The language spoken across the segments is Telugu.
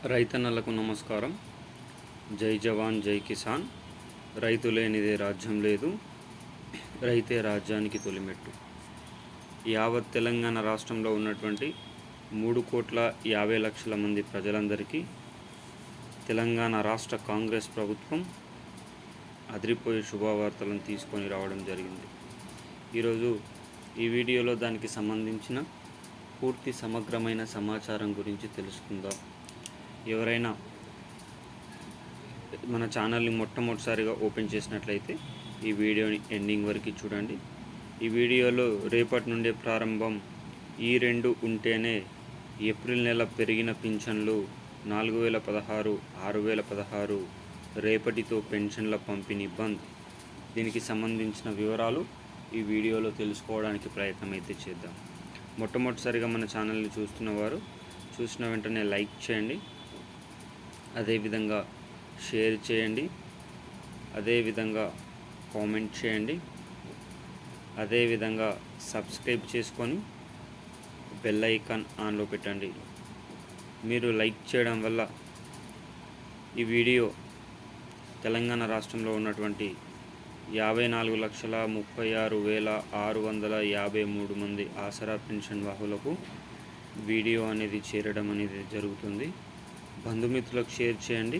రైతన్నలకు నమస్కారం. జై జవాన్ జై కిసాన్. రైతు లేనిదే రాజ్యం లేదు, రైతే రాజ్యానికి తొలిమెట్టు. యావత్ తెలంగాణ రాష్ట్రంలో ఉన్నటువంటి 3,50,00,000 మంది ప్రజలందరికీ తెలంగాణ రాష్ట్ర కాంగ్రెస్ ప్రభుత్వం అదిరిపోయే శుభవార్తలను తీసుకొని రావడం జరిగింది. ఈరోజు ఈ వీడియోలో దానికి సంబంధించిన పూర్తి సమగ్రమైన సమాచారం గురించి తెలుసుకుందాం. ఎవరైనా మన ఛానల్ని మొట్టమొదటిసారిగా ఓపెన్ చేసినట్లయితే ఈ వీడియోని ఎండింగ్ వరకు చూడండి. ఈ వీడియోలో రేపటి నుండే ప్రారంభం ఈ రెండు ఉంటేనే ఏప్రిల్ నెల పెరిగిన పింఛన్లు 4,016, 6,016 రేపటితో పెన్షన్ల పంపిణీ బంద్. దీనికి సంబంధించిన వివరాలు ఈ వీడియోలో తెలుసుకోవడానికి ప్రయత్నం అయితే చేద్దాం. మొట్టమొదటిసారిగా మన ఛానల్ని చూసిన వెంటనే లైక్ చేయండి, అదేవిధంగా షేర్ చేయండి, అదేవిధంగా కామెంట్ చేయండి, అదేవిధంగా సబ్స్క్రైబ్ చేసుకొని బెల్ ఐకాన్ ఆన్లో పెట్టండి. మీరు లైక్ చేయడం వల్ల ఈ వీడియో తెలంగాణ రాష్ట్రంలో ఉన్నటువంటి 54,36,653 మంది ఆసరా పెన్షన్ వాహులకు వీడియో అనేది చేరడం అనేది జరుగుతుంది. బంధుమిత్రులకు షేర్ చేయండి,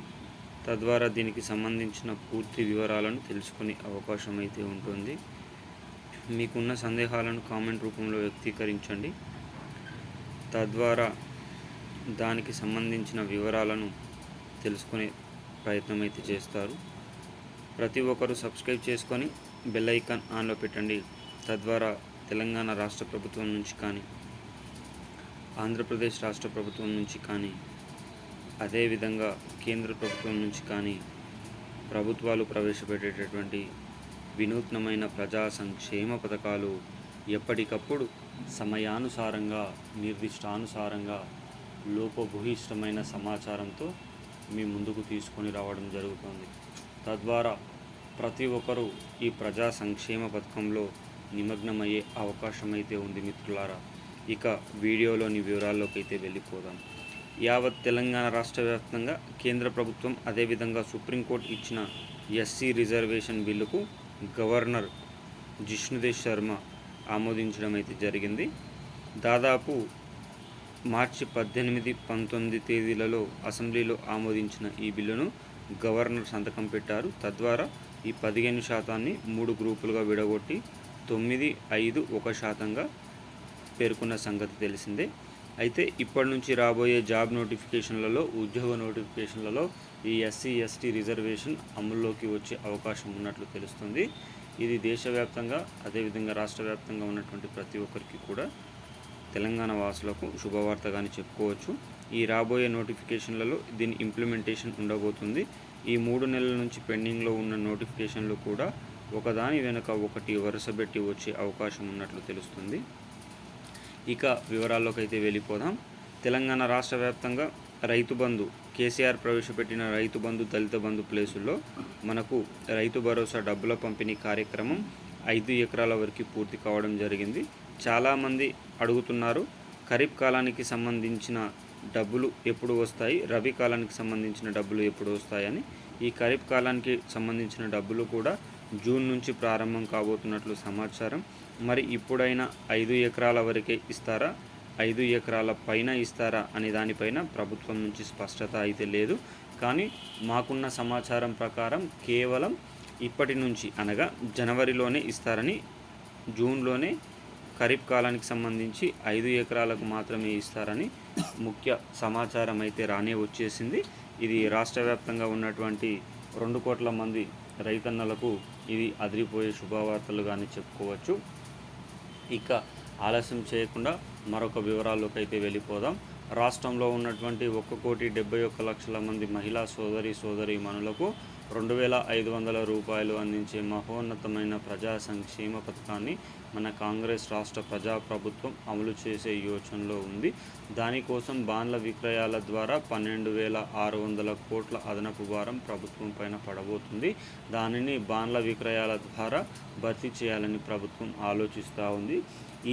తద్వారా దీనికి సంబంధించిన పూర్తి వివరాలను తెలుసుకునే అవకాశం అయితే ఉంటుంది. మీకున్న సందేహాలను కామెంట్ రూపంలో వ్యక్తీకరించండి, తద్వారా దానికి సంబంధించిన వివరాలను తెలుసుకునే ప్రయత్నం అయితే చేస్తారు. ప్రతి ఒక్కరూ సబ్స్క్రైబ్ చేసుకొని బెల్ ఐకాన్ ఆన్లో పెట్టండి. తద్వారా తెలంగాణ రాష్ట్ర ప్రభుత్వం నుంచి కానీ, ఆంధ్రప్రదేశ్ రాష్ట్ర ప్రభుత్వం నుంచి కానీ, అదేవిధంగా కేంద్ర ప్రభుత్వం నుంచి కానీ ప్రభుత్వాలు ప్రవేశపెట్టేటటువంటి వినూత్నమైన ప్రజా సంక్షేమ పథకాలు ఎప్పటికప్పుడు సమయానుసారంగా, నిర్దిష్టానుసారంగా లోపభూయిష్టమైన సమాచారంతో మీ ముందుకు తీసుకొని రావడం జరుగుతుంది. తద్వారా ప్రతి ఒక్కరూ ఈ ప్రజా సంక్షేమ పథకంలో నిమగ్నమయ్యే అవకాశం అయితే ఉంది. మిత్రులారా, ఇక వీడియోలోని వివరాల్లోకి అయితే వెళ్ళిపోదాం. యావత్ తెలంగాణ రాష్ట్ర వ్యాప్తంగా కేంద్ర ప్రభుత్వం అదేవిధంగా సుప్రీంకోర్టు ఇచ్చిన ఎస్సీ రిజర్వేషన్ బిల్లుకు గవర్నర్ జిష్ణుదేవ్ శర్మ ఆమోదించడం అయితే జరిగింది. దాదాపు మార్చి 18, 19 తేదీలలో అసెంబ్లీలో ఆమోదించిన ఈ బిల్లును గవర్నర్ సంతకం పెట్టారు. తద్వారా ఈ 15% 3 గ్రూపులుగా విడగొట్టి 9, 5, 1% పేర్కొన్న సంగతి తెలిసిందే. అయితే ఇప్పటి నుంచి రాబోయే జాబ్ నోటిఫికేషన్లలో, ఉద్యోగ నోటిఫికేషన్లలో ఈ ఎస్సీ ఎస్టీ రిజర్వేషన్ అమల్లోకి వచ్చే అవకాశం ఉన్నట్లు తెలుస్తుంది. ఇది దేశవ్యాప్తంగా అదేవిధంగా రాష్ట్ర వ్యాప్తంగా ఉన్నటువంటి ప్రతి ఒక్కరికి కూడా, తెలంగాణ వాసులకు శుభవార్తగానే చెప్పుకోవచ్చు. ఈ రాబోయే నోటిఫికేషన్లలో దీని ఇంప్లిమెంటేషన్ ఉండబోతుంది. ఈ 3 నెలల నుంచి పెండింగ్లో ఉన్న నోటిఫికేషన్లు కూడా ఒకదాని వెనుక ఒకటి వరుసపెట్టి వచ్చే అవకాశం ఉన్నట్లు తెలుస్తుంది. ఇక వివరాల్లోకి అయితే వెళ్ళిపోదాం. తెలంగాణ రాష్ట్ర వ్యాప్తంగా రైతు బంధు, కేసీఆర్ ప్రవేశపెట్టిన రైతు బంధు, దళిత బంధు ప్లేసుల్లో మనకు రైతు భరోసా డబ్బుల పంపిణీ కార్యక్రమం 5 ఎకరాల వరకు పూర్తి కావడం జరిగింది. చాలామంది అడుగుతున్నారు, ఖరీఫ్ కాలానికి సంబంధించిన డబ్బులు ఎప్పుడు వస్తాయి, రబీ కాలానికి సంబంధించిన డబ్బులు ఎప్పుడు వస్తాయని. ఈ ఖరీఫ్ కాలానికి సంబంధించిన డబ్బులు కూడా జూన్ నుంచి ప్రారంభం కాబోతున్నట్లు సమాచారం. మరి ఇప్పుడైనా 5 ఎకరాల వరకే ఇస్తారా, 5 ఎకరాల పైన ఇస్తారా అనే దానిపైన ప్రభుత్వం నుంచి స్పష్టత అయితే లేదు. కానీ మాకున్న సమాచారం ప్రకారం కేవలం ఇప్పటి నుంచి, అనగా జనవరిలోనే ఇస్తారని, జూన్లోనే ఖరీఫ్ కాలానికి సంబంధించి 5 ఎకరాలకు మాత్రమే ఇస్తారని ముఖ్య సమాచారం అయితే రానే వచ్చేసింది. ఇది రాష్ట్ర వ్యాప్తంగా ఉన్నటువంటి 2 కోట్ల మంది రైతన్నలకు ఇది అదిరిపోయే శుభవార్తలుగానే చెప్పుకోవచ్చు. ఇక ఆలస్యం చేయకుండా మరొక వివరాల్లోకి అయితే వెళ్ళిపోదాం. రాష్ట్రంలో ఉన్నటువంటి 1,71,00,000 మంది మహిళా సోదరీమణులకు 2,500 రూపాయలు అందించే మహోన్నతమైన ప్రజా సంక్షేమ పథకాన్ని మన కాంగ్రెస్ రాష్ట్ర ప్రజా ప్రభుత్వం అమలు చేసే యోచనలో ఉంది. దానికోసం బాండ్ల విక్రయాల ద్వారా 12,600 కోట్ల అదనపు భారం ప్రభుత్వం పైన పడబోతుంది. దానిని బాండ్ల విక్రయాల ద్వారా భర్తీ చేయాలని ప్రభుత్వం ఆలోచిస్తూ ఉంది.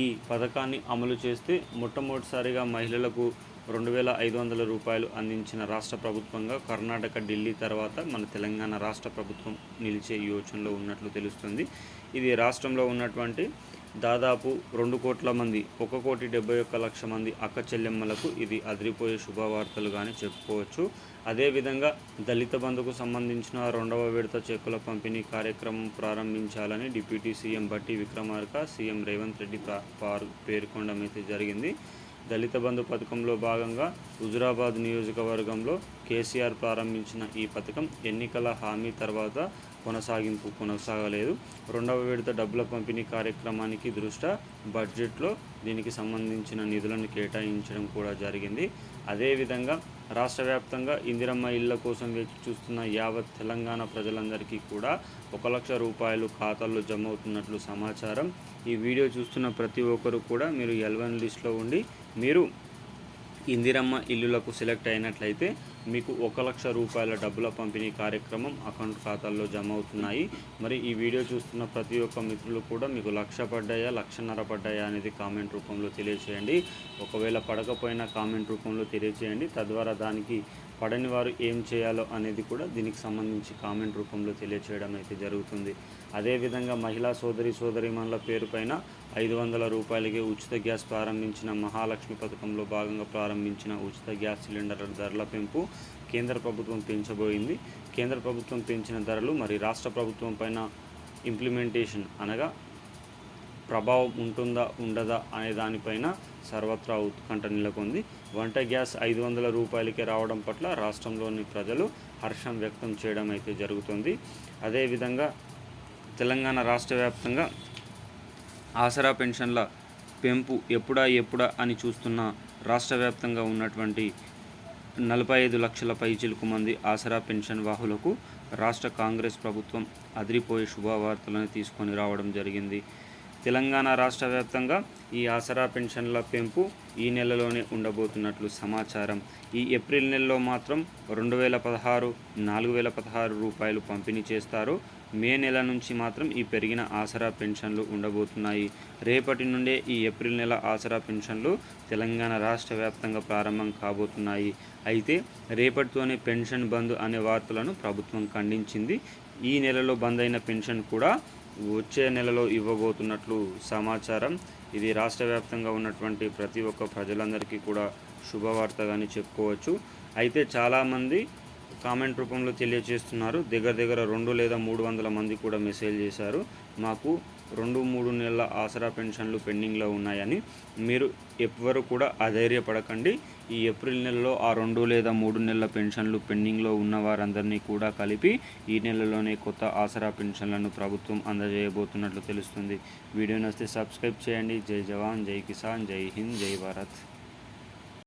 ఈ పథకాన్ని అమలు చేస్తే మొట్టమొదటిసారిగా మహిళలకు 2,500 రూపాయలు అందించిన రాష్ట్ర ప్రభుత్వంగా కర్ణాటక, ఢిల్లీ తర్వాత మన తెలంగాణ రాష్ట్ర ప్రభుత్వం నిలిచే యోచనలో ఉన్నట్లు తెలుస్తుంది. ఇది రాష్ట్రంలో ఉన్నటువంటి దాదాపు 2 కోట్ల మంది 1,71,00,000 మంది అక్క చెల్లెమ్మలకు ఇది అదిరిపోయే శుభవార్తలుగానే చెప్పుకోవచ్చు. అదేవిధంగా దళిత బంధుకు సంబంధించిన 2వ విడత చెక్కుల పంపిణీ కార్యక్రమం ప్రారంభించాలని డిప్యూటీ సీఎం బట్టి విక్రమార్క, సీఎం రేవంత్ రెడ్డి పేర్కొనడం అయితే జరిగింది. దళిత బంధు పథకంలో భాగంగా హుజురాబాద్ నియోజకవర్గంలో కేసీఆర్ ప్రారంభించిన ఈ పథకం ఎన్నికల హామీ తర్వాత కొనసాగలేదు. 2వ విడత డబ్బుల పంపిణీ కార్యక్రమానికి దృష్ట్యా బడ్జెట్లో దీనికి సంబంధించిన నిధులను కేటాయించడం కూడా జరిగింది. అదేవిధంగా రాష్ట్ర వ్యాప్తంగా ఇందిరమ్మ ఇళ్ల కోసం వేచి చూస్తున్న యావత్ తెలంగాణ ప్రజలందరికీ కూడా 1,00,000 రూపాయలు ఖాతాల్లో జమ అవుతున్నట్లు సమాచారం. ఈ వీడియో చూస్తున్న ప్రతి ఒక్కరు కూడా మీరు L1 లిస్ట్లో ఉండి మీరు ఇందిరమ్మ ఇల్లులకు సెలెక్ట్ అయినట్లయితే మీకు 1,00,000 రూపాయల డబ్బుల పంపిణీ కార్యక్రమం అకౌంట్ ఖాతాల్లో జమ అవుతున్నాయి. మరి ఈ వీడియో చూస్తున్న ప్రతి ఒక్క మిత్రులు కూడా మీకు 1,00,000 పడ్డాయా, 1,50,000 పడ్డాయా అనేది కామెంట్ రూపంలో తెలియచేయండి. ఒకవేళ పడకపోయినా కామెంట్ రూపంలో తెలియచేయండి. తద్వారా దానికి పడని వారు ఏం చేయాలో అనేది కూడా దీనికి సంబంధించి కామెంట్ రూపంలో తెలియచేయడం అయితే జరుగుతుంది. అదేవిధంగా మహిళా సోదరీమణుల పేరుపైన 500 రూపాయలకే ఉచిత గ్యాస్ ప్రారంభించిన మహాలక్ష్మి పథకంలో భాగంగా ప్రారంభించిన ఉచిత గ్యాస్ సిలిండర్ల ధరల పెంపు కేంద్ర ప్రభుత్వం పెంచబోయింది. కేంద్ర ప్రభుత్వం పెంచిన ధరలు మరి రాష్ట్ర ప్రభుత్వం పైన ఇంప్లిమెంటేషన్ అనగా ప్రభావం ఉంటుందా ఉండదా అనే దానిపైన సర్వత్రా ఉత్కంఠ నెలకొంది. వంట గ్యాస్ 500 రూపాయలకే రావడం పట్ల రాష్ట్రంలోని ప్రజలు హర్షం వ్యక్తం చేయడం అయితే జరుగుతుంది. అదేవిధంగా తెలంగాణ రాష్ట్ర వ్యాప్తంగా ఆసరా పెన్షన్ల పెంపు ఎప్పుడా అని చూస్తున్న రాష్ట్ర వ్యాప్తంగా ఉన్నటువంటి 45 లక్షల పైచిలుకు మంది ఆసరా పెన్షన్ వాహులకు రాష్ట్ర కాంగ్రెస్ ప్రభుత్వం అదిరిపోయే శుభవార్తలను తీసుకొని రావడం జరిగింది. తెలంగాణ రాష్ట్ర వ్యాప్తంగా ఈ ఆసరా పెన్షన్ల పెంపు ఈ నెలలోనే ఉండబోతున్నట్లు సమాచారం. ఈ ఏప్రిల్ నెలలో మాత్రం 2016 4,016 రూపాయలు పంపిణీ చేస్తారు. మే నెల నుంచి మాత్రం ఈ పెరిగిన ఆసరా పెన్షన్లు ఉండబోతున్నాయి. రేపటి నుండే ఈ ఏప్రిల్ నెల ఆసరా పెన్షన్లు తెలంగాణ రాష్ట్ర వ్యాప్తంగా ప్రారంభం కాబోతున్నాయి. అయితే రేపటితోనే పెన్షన్ బంద్ అనే వార్తలను ప్రభుత్వం ఖండించింది. ఈ నెలలో బంద్ అయిన పెన్షన్ కూడా వచ్చే నెలలో ఇవ్వబోతున్నట్లు సమాచారం. ఇది రాష్ట్ర వ్యాప్తంగా ఉన్నటువంటి ప్రతి ఒక్క ప్రజలందరికీ కూడా శుభవార్తగానే చెప్పుకోవచ్చు. అయితే చాలామంది కామెంట్ రూపంలో తెలియజేస్తున్నారు. దగ్గర 200 లేదా 300 మంది కూడా మెసేజ్ చేశారు, మాకు 2-3 నెలల ఆసరా పెన్షన్లు పెండింగ్లో ఉన్నాయని. మీరు ఎవ్వరు కూడా అధైర్యపడకండి. ఈ ఏప్రిల్ నెలలో ఆ 2 లేదా 3 నెలల పెన్షన్లు పెండింగ్లో ఉన్న వారందరినీ కూడా కలిపి ఈ నెలలోనే కొత్త ఆసరా పెన్షన్లను ప్రభుత్వం అందజేయబోతున్నట్లు తెలుస్తుంది. వీడియో నచ్చితే సబ్స్క్రైబ్ చేయండి. జై జవాన్, జై కిసాన్, జై హింద్, జై భారత్.